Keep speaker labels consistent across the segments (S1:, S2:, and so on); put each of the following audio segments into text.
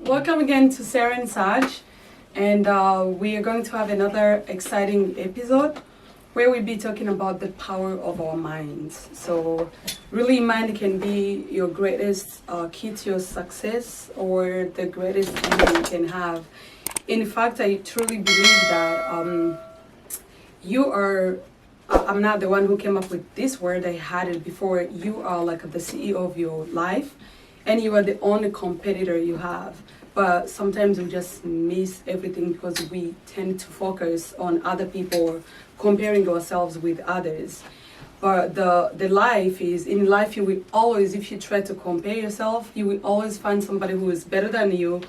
S1: Welcome again to Sarah and Sarge, and we are going to have another exciting episode where we'll be talking about the power of our minds. So really, mind can be your greatest key to your success or the greatest thing you can have. In fact, I truly believe that you are, I'm not the one who came up with this word, I had it before. You are like the CEO of your life, and you are the only competitor you have. But sometimes we just miss everything because we tend to focus on other people, comparing ourselves with others. But the life is, in life you will always, if you try to compare yourself, you will always find somebody who is better than you,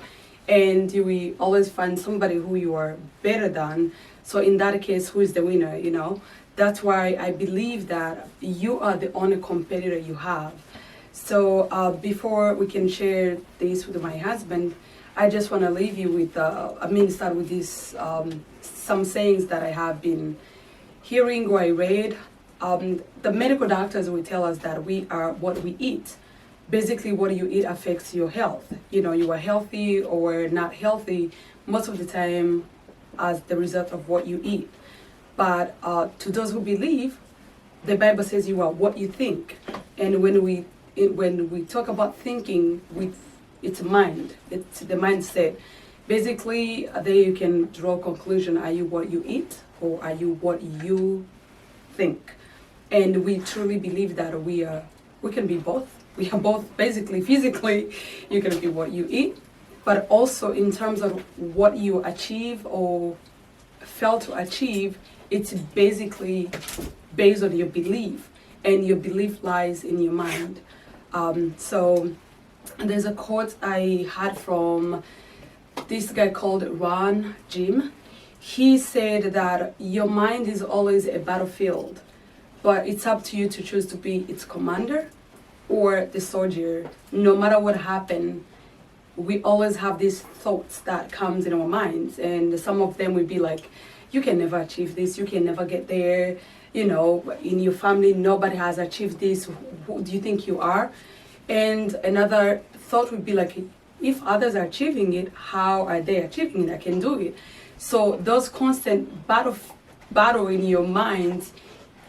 S1: and you will always find somebody who you are better than. So in that case, who is the winner, you know? That's why I believe that you are the only competitor you have. So before we can share this with my husband, I just want to leave you with, start with this, some sayings that I have been hearing or I read. The medical doctors will tell us that we are what we eat. Basically, what you eat affects your health. You know, you are healthy or not healthy most of the time as the result of what you eat. But to those who believe, the Bible says you are what you think. And when we talk about thinking, it's mind, it's the mindset. Basically, there you can draw a conclusion. Are you what you eat, or are you what you think? And we truly believe that we can be both. We are both. Basically, physically, you can be what you eat, but also in terms of what you achieve or fail to achieve, it's basically based on your belief, and your belief lies in your mind. So there's a quote I had from this guy called Ron Jim. He said that your mind is always a battlefield, but it's up to you to choose to be its commander or the soldier. No matter what happened, we always have these thoughts that comes in our minds, and some of them will be like, you can never achieve this, you can never get there, you know, in your family nobody has achieved this, who do you think you are? And another thought would be like, if others are achieving it, how are they achieving it? I can do it. So those constant battle in your mind,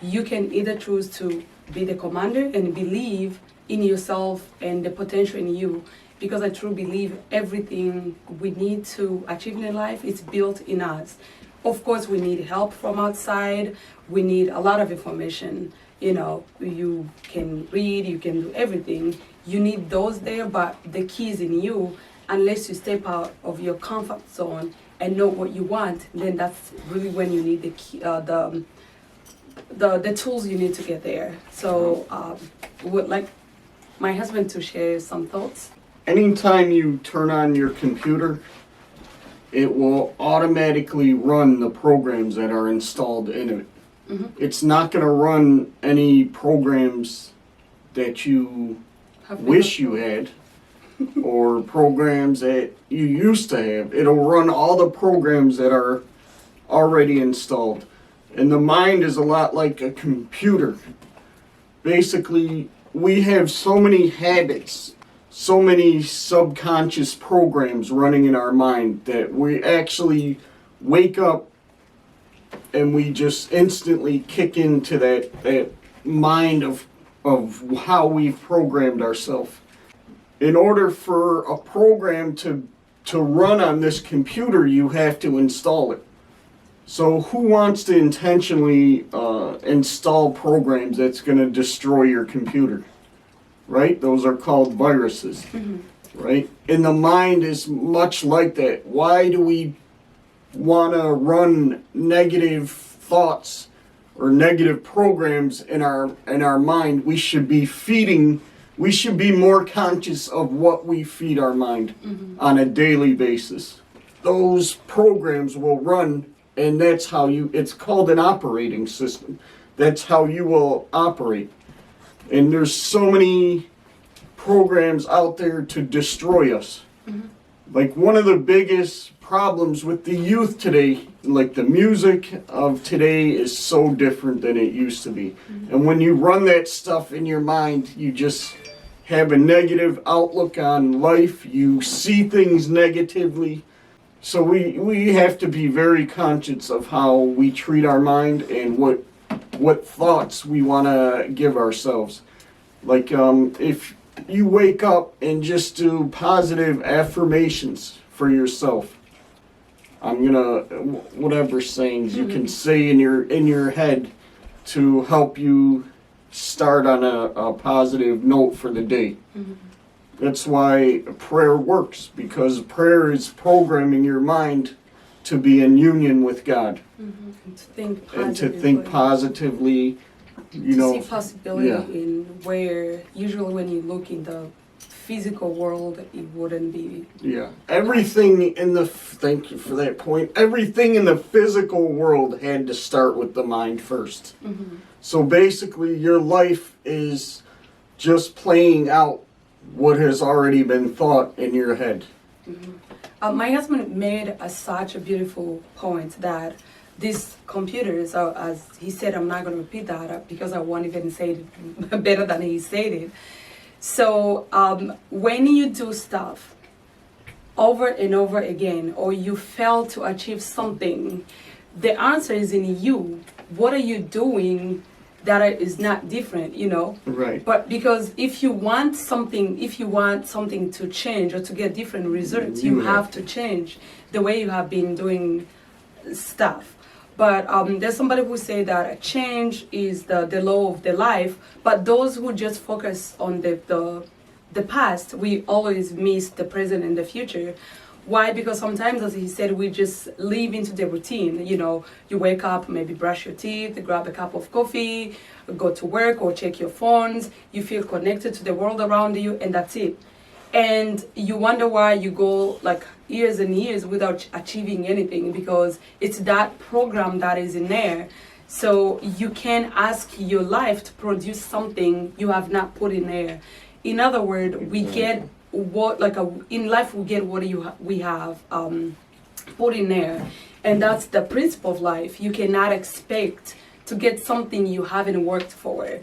S1: you can either choose to be the commander and believe in yourself and the potential in you, because I truly believe everything we need to achieve in life is built in us. Of course, we need help from outside. We need a lot of information. You know, you can read, you can do everything. You need those there, but the key is in you. Unless you step out of your comfort zone and know what you want, then that's really when you need the key, the tools you need to get there. So, would like my husband to share some thoughts.
S2: Anytime you turn on your computer, it will automatically run the programs that are installed in it. Mm-hmm. It's not going to run any programs that you wish you had or programs that you used to have. It'll run all the programs that are already installed. And the mind is a lot like a computer. Basically, we have so many habits, so many subconscious programs running in our mind that we actually wake up and we just instantly kick into that mind of how we've programmed ourselves. In order for a program to run on this computer, you have to install it. So who wants to intentionally install programs that's going to destroy your computer? Right? Those are called viruses. Mm-hmm. Right? And the mind is much like that. Why do we want to run negative thoughts or negative programs in our mind? We should be more conscious of what we feed our mind on a daily basis. Those programs will run, and that's how it's called an operating system. That's how you will operate. And there's so many programs out there to destroy us. Mm-hmm. Like one of the biggest problems with the youth today, like the music of today is so different than it used to be. Mm-hmm. And when you run that stuff in your mind, you just have a negative outlook on life. You see things negatively. So we have to be very conscious of how we treat our mind and what thoughts we want to give ourselves. Like if you wake up and just do positive affirmations for yourself. I'm gonna whatever sayings you can say in your head to help you start on a positive note for the day. That's why prayer works, because prayer is programming your mind to be in union with God.
S1: And to think positively.
S2: You know,
S1: see possibility in where usually when you look in the physical world, it wouldn't be.
S2: Yeah, everything in the thank you for that point. Everything in the physical world had to start with the mind first. So basically, your life is just playing out what has already been thought in your head.
S1: My husband made such a beautiful point that these computers, as he said, I'm not going to repeat that because I won't even say it better than he said it. So when you do stuff over and over again, or you fail to achieve something, the answer is in you. What are you doing that is not different, you know?
S2: Right.
S1: But because if you want something to change or to get different results, you have to change the way you have been doing stuff. But there's somebody who say that change is the law of the life. But those who just focus on the past, we always miss the present and the future. Why? Because sometimes, as he said, we just live into the routine. You know, you wake up, maybe brush your teeth, grab a cup of coffee, go to work or check your phones. You feel connected to the world around you, and that's it. And you wonder why you go like years and years without achieving anything, because it's that program that is in there. So you can ask your life to produce something you have not put in there. In other words, we get what in life we get what we have put in there, and that's the principle of life. You cannot expect to get something you haven't worked for.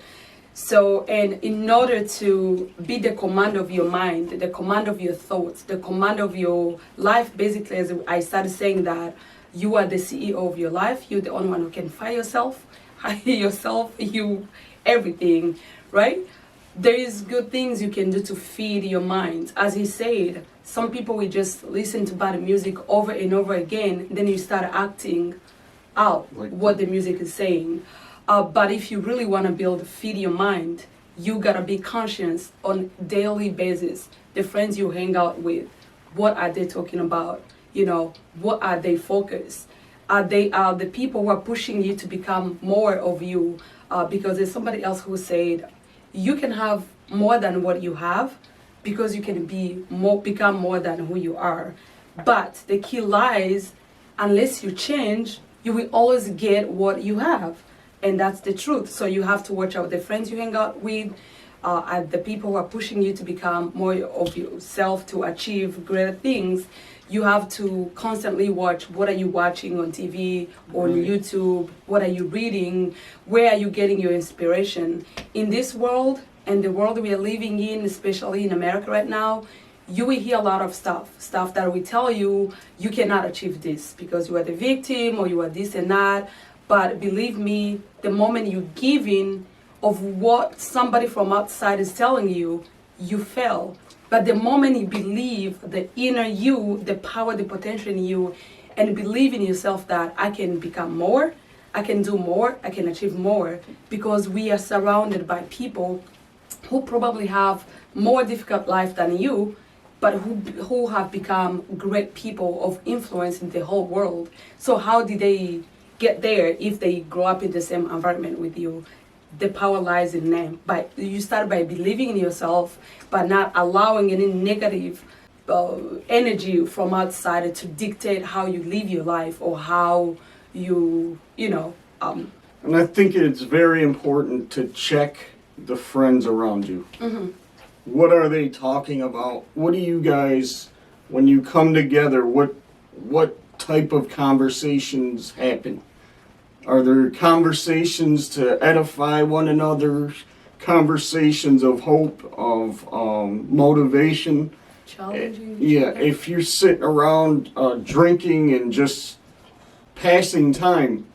S1: So, and in order to be the command of your mind, the command of your thoughts, the command of your life, basically, as I started saying that you are the CEO of your life, you're the only one who can fire yourself, hire yourself, everything, right? There is good things you can do to feed your mind. As he said, some people will just listen to bad music over and over again, then you start acting out what the music is saying. But if you really want to feed your mind, you gotta be conscious on daily basis. The friends you hang out with, what are they talking about? You know, what are they focused? Are the people who are pushing you to become more of you? Because there's somebody else who said, you can have more than what you have, because you can become more than who you are. But the key lies, unless you change, you will always get what you have. And that's the truth. So you have to watch out the friends you hang out with, the people who are pushing you to become more of yourself, to achieve greater things. You have to constantly watch, what are you watching on TV, on YouTube, what are you reading, where are you getting your inspiration. In this world, and the world we are living in, especially in America right now, you will hear a lot of stuff that will tell you, you cannot achieve this because you are the victim or you are this and that. But believe me, the moment you give in of what somebody from outside is telling you, you fail. But the moment you believe the inner you, the power, the potential in you, and believe in yourself that I can become more, I can do more, I can achieve more, because we are surrounded by people who probably have more difficult life than you, but who have become great people of influence in the whole world. So how did they get there if they grow up in the same environment with you? The power lies in them. But you start by believing in yourself, but not allowing any negative energy from outside to dictate how you live your life or how you know.
S2: And I think it's very important to check the friends around you. What are they talking about? What do you guys, when you come together, what type of conversations happen? Are there conversations to edify one another, conversations of hope, of motivation.
S1: Challenging.
S2: Yeah, if you're sitting around drinking and just passing time,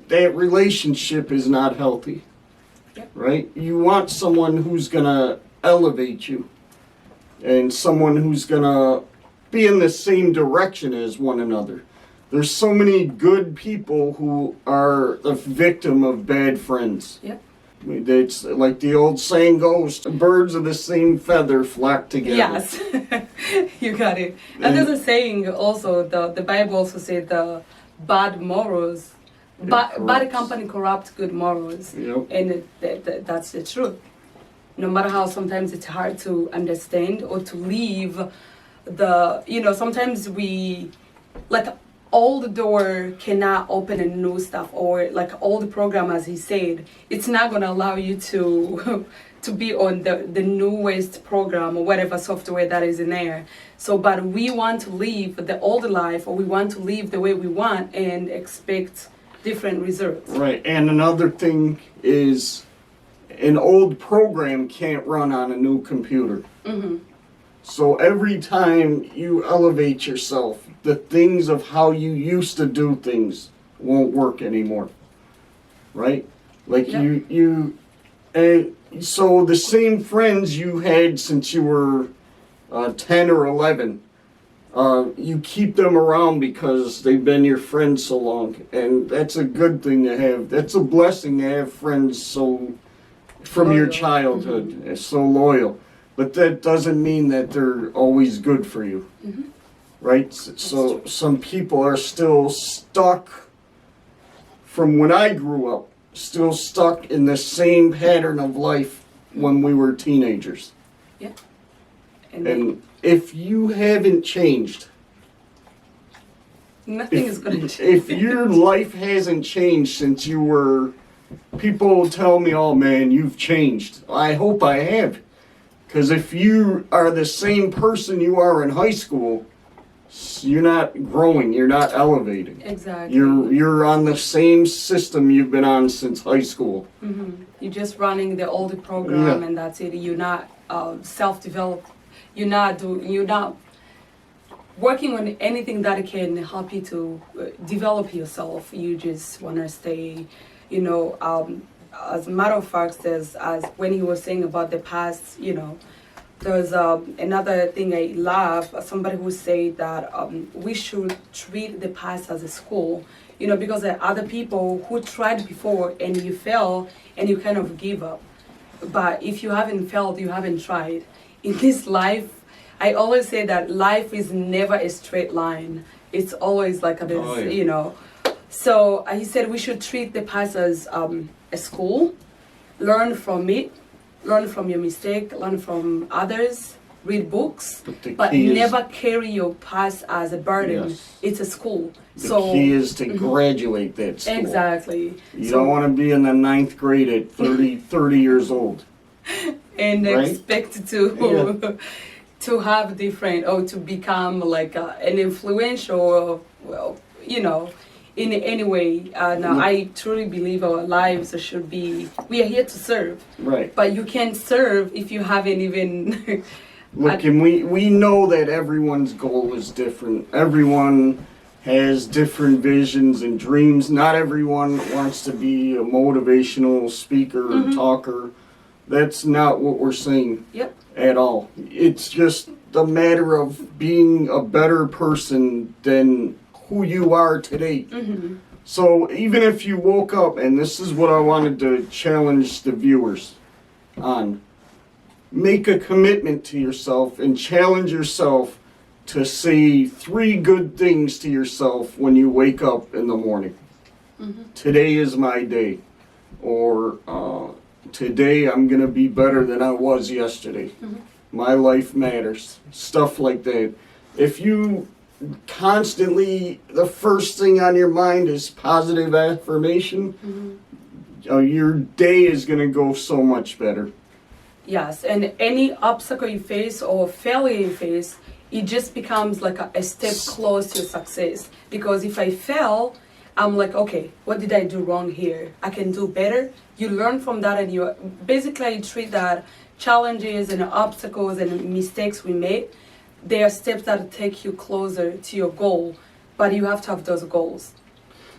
S2: that relationship is not healthy.
S1: Yep.
S2: Right? You want someone who's going to elevate you and someone who's going to be in the same direction as one another. There's so many good people who are the victim of bad friends.
S1: Yep.
S2: It's like the old saying goes, birds of the same feather flock together.
S1: Yes, you got it. And there's a saying also, the Bible also said the bad morals, bad company corrupt good morals.
S2: Yep.
S1: And that's the truth. No matter how sometimes it's hard to understand or to leave sometimes we, like, all the door cannot open a new stuff, or like all the program, as he said, it's not going to allow you to to be on the newest program or whatever software that is in there. So, but we want to live the old life, or we want to live the way we want and expect different results.
S2: Right, and another thing is an old program can't run on a new computer. Mm-hmm. So every time you elevate yourself, the things of how you used to do things won't work anymore, right? Like
S1: Yep.
S2: so the same friends you had since you were 10 or 11, you keep them around because they've been your friends so long, and that's a good thing to have. That's a blessing to have friends from your
S1: Loyal.
S2: childhood, so loyal. But that doesn't mean that they're always good for you, right? So some people are still stuck from when I grew up, still stuck in the same pattern of life when we were teenagers.
S1: Yeah.
S2: And if you haven't changed,
S1: nothing is going to change.
S2: if your life hasn't changed since you were, people tell me, oh man, you've changed. I hope I have. Because if you are the same person you are in high school, you're not growing, you're not elevating.
S1: Exactly.
S2: You're on the same system you've been on since high school.
S1: Mm-hmm. You're just running the older program,
S2: Yeah.
S1: and that's it. You're not self-developed. You're not working on anything that can help you to develop yourself. You just want to stay, as a matter of fact, as when he was saying about the past, there's another thing I love, somebody who said that we should treat the past as a school, because there are other people who tried before and you fail and you kind of give up. But if you haven't failed, you haven't tried. In this life, I always say that life is never a straight line. It's always like this, So he said we should treat the past as a school, learn from it, learn from your mistake, learn from others, read books, but never carry your past as a burden.
S2: Yes.
S1: It's a school.
S2: The key is to graduate that school.
S1: Exactly.
S2: You don't want to be in the 9th grade at 30 years old.
S1: And
S2: right?
S1: expect to to have different, or to become like an influential, in any way. I truly believe our lives should be, we are here to serve.
S2: Right.
S1: But you can't serve if you haven't even...
S2: Look, and we know that everyone's goal is different. Everyone has different visions and dreams. Not everyone wants to be a motivational speaker or talker. That's not what we're saying at all. It's just the matter of being a better person than who you are today. So even if you woke up, and this is what I wanted to challenge the viewers on, make a commitment to yourself and challenge yourself to say 3 good things to yourself when you wake up in the morning. Today is my day. Or today I'm going to be better than I was yesterday. My life matters. Stuff like that. If you constantly, the first thing on your mind is positive affirmation, your day is going to go so much better.
S1: Yes, and any obstacle you face or failure you face, it just becomes like a step close to success. Because if I fail, I'm like, okay, what did I do wrong here? I can do better. You learn from that, and you basically treat that challenges and obstacles and mistakes we made. They are steps that take you closer to your goal, but you have to have those goals.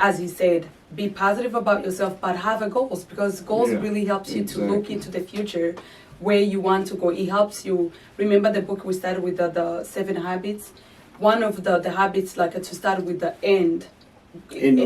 S1: As he said, be positive about yourself, but have a goals, because goals really helps you to look into the future, where you want to go. It helps you. Remember the book we started with, the 7 habits? One of the habits, like to start with the end in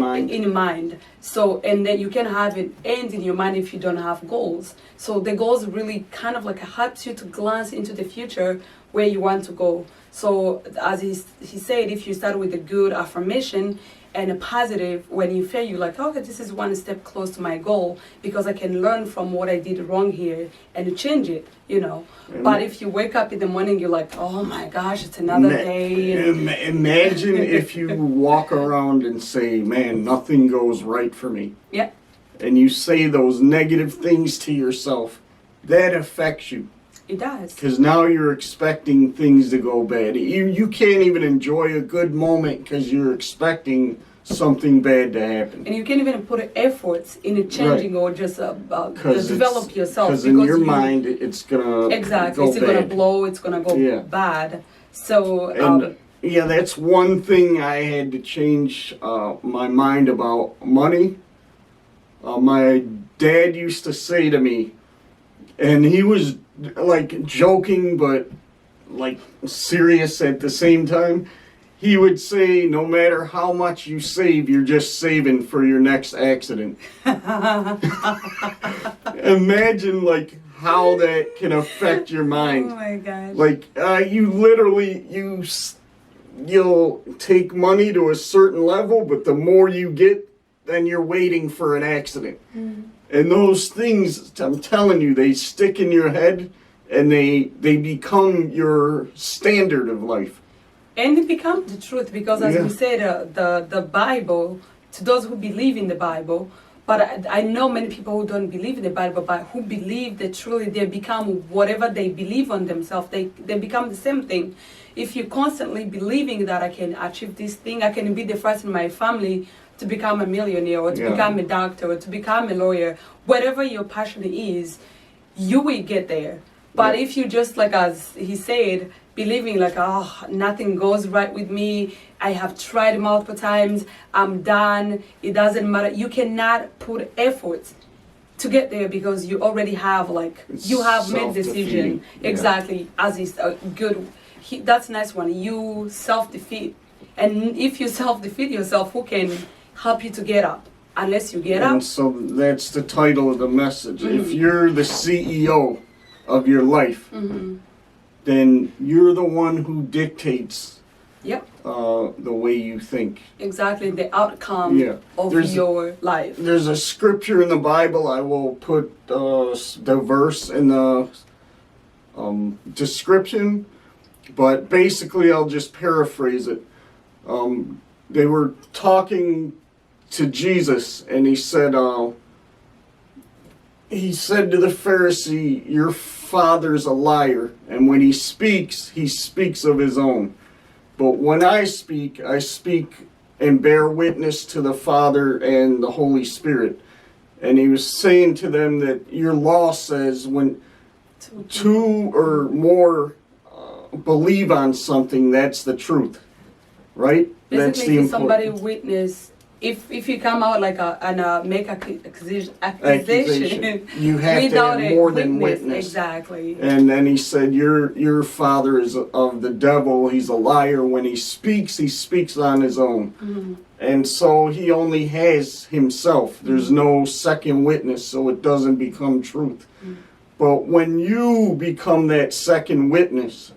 S1: mind. So, and then you can have an end in your mind if you don't have goals. So the goals really kind of like helps you to glance into the future where you want to go. So as he said, if you start with a good affirmation and a positive, when you fail, you're like, okay, this is one step close to my goal, because I can learn from what I did wrong here and change it, you know. But if you wake up in the morning, you're like, oh my gosh, it's another day.
S2: Imagine if you walk around and say, man, nothing goes right for me.
S1: Yeah.
S2: And you say those negative things to yourself. That affects you.
S1: It does.
S2: Because now you're expecting things to go bad. You can't even enjoy a good moment because you're expecting something bad to happen.
S1: And you can't even put efforts in changing or just develop yourself.
S2: Because in your mind, it's going to
S1: exactly. It's going to blow. It's going to go bad. So
S2: and that's one thing I had to change my mind about money. My dad used to say to me, and he was like joking but like serious at the same time. He would say, no matter how much you save, you're just saving for your next accident. Imagine like how that can affect your mind.
S1: Oh my gosh.
S2: Like you literally you'll take money to a certain level, but the more you get, then you're waiting for an accident. And those things, I'm telling you, they stick in your head, and they become your standard of life.
S1: And it becomes the truth, because as we said, the Bible, to those who believe in the Bible, but I know many people who don't believe in the Bible, but who believe that truly they become whatever they believe on themselves. They become the same thing. If you're constantly believing that I can achieve this thing, I can be the first in my family to become a millionaire, or to become a doctor, or to become a lawyer, whatever your passion is, you will get there. But if you just, like as he said, believing like, oh, nothing goes right with me, I have tried multiple times, I'm done, it doesn't matter. You cannot put effort to get there, because you already have you have made decision. Exactly, as is a good, that's a nice one. You self-defeat. And if you self-defeat yourself, who can help you to get up? Unless you get up.
S2: And so that's the title of the message. If you're the CEO of your life, then you're the one who dictates the way you think.
S1: Exactly, the outcome of your life.
S2: There's a scripture in the Bible. I will put the verse in the description, but basically I'll just paraphrase it. They were talking to Jesus, and he said to the Pharisee, your father's a liar, and when he speaks of his own. But when I speak and bear witness to the Father and the Holy Spirit. And he was saying to them that your law says when two or more believe on something, that's the truth. Right?
S1: Basically,
S2: that's the
S1: if somebody witness, if you come out like and make accusation,
S2: you have to have more than witness.
S1: Exactly.
S2: And then he said, your father is of the devil. He's a liar. When he speaks on his own. And so he only has himself. There's no second witness, so it doesn't become truth. But when you become that second witness,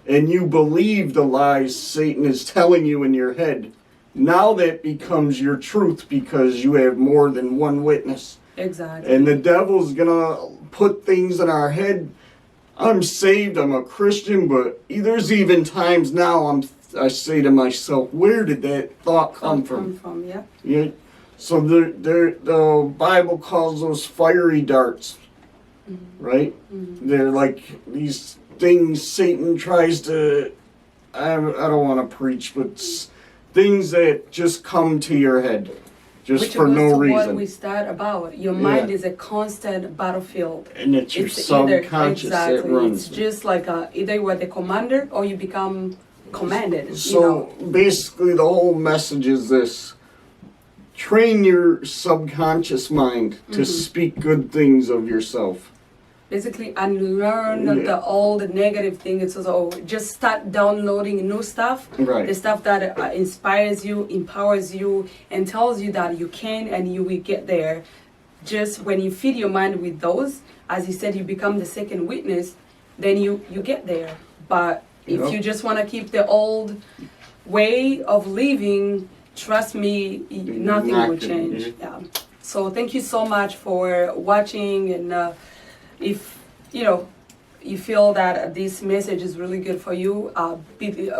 S2: and you believe the lies Satan is telling you in your head, now that becomes your truth, because you have more than one witness.
S1: Exactly.
S2: And the devil's gonna put things in our head. I'm saved, I'm a Christian, but there's even times now I say to myself, where did that thought come from? Yeah. So the Bible calls those fiery darts, right? They're like these things Satan tries to, I don't want to preach, but things that just come to your head. just
S1: Which
S2: for
S1: goes
S2: no
S1: to
S2: reason.
S1: what we start about. Your mind is a constant battlefield.
S2: And it's your subconscious that runs.
S1: It's just like either you are the commander or you become commanded.
S2: So basically, the whole message is this: train your subconscious mind to speak good things of yourself.
S1: Basically, unlearn the old negative things. So just start downloading new stuff.
S2: Right.
S1: The stuff that inspires you, empowers you, and tells you that you can and you will get there. Just when you feed your mind with those, as you said, you become the second witness, then you get there. But if you just want to keep the old way of living, trust me, nothing will change. Yeah. So thank you so much for watching, and if you feel that this message is really good for you,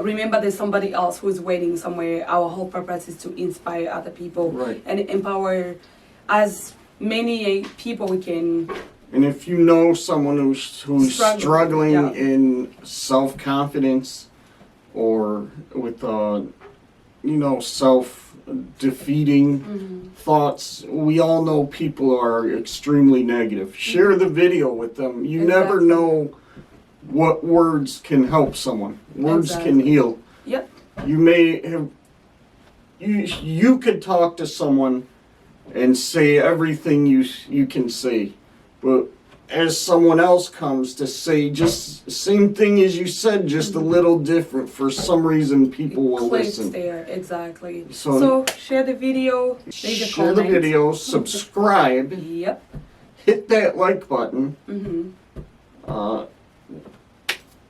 S1: remember there's somebody else who's waiting somewhere. Our whole purpose is to inspire other people and empower as many people we can.
S2: And if you know someone who's struggling in self-confidence or with self-defeating thoughts, we all know people are extremely negative. Share the video with them. You never know what words can help someone. Words can heal.
S1: Yep.
S2: You may have you could talk to someone and say everything you can say, but as someone else comes to say just the same thing as you said, just a little different, for some reason people will listen.
S1: There, exactly. So share the video, leave a
S2: share
S1: comment.
S2: the video, subscribe.
S1: Yep.
S2: Hit that like button.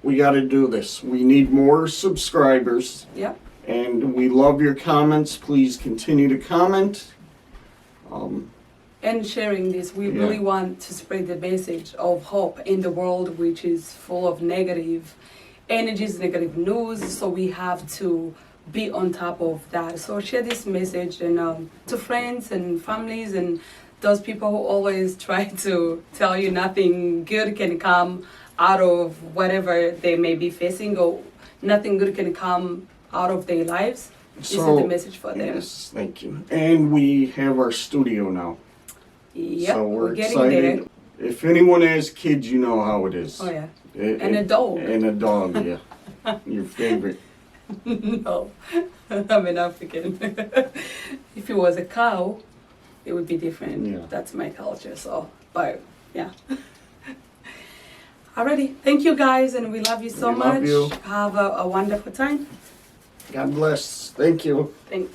S2: We got to do this. We need more subscribers.
S1: Yep.
S2: And we love your comments. Please continue to comment.
S1: And sharing this, we really want to spread the message of hope in the world, which is full of negative energies, negative news. So we have to be on top of that. So share this message and to friends and families and those people who always try to tell you nothing good can come out of whatever they may be facing, or nothing good can come out of their lives. This is the message for them.
S2: Yes, thank you. And we have our studio now.
S1: Yep,
S2: so we're
S1: getting
S2: excited.
S1: there.
S2: If anyone has kids, you know how it is.
S1: Oh yeah. And a dog.
S2: And a dog, yeah. Your favorite.
S1: No, I'm an African. If it was a cow, it would be different.
S2: Yeah.
S1: That's my culture. So, but yeah. Alrighty, thank you guys, and we love you so much.
S2: Love you.
S1: Have a wonderful time.
S2: God bless. Thank you.
S1: Thanks.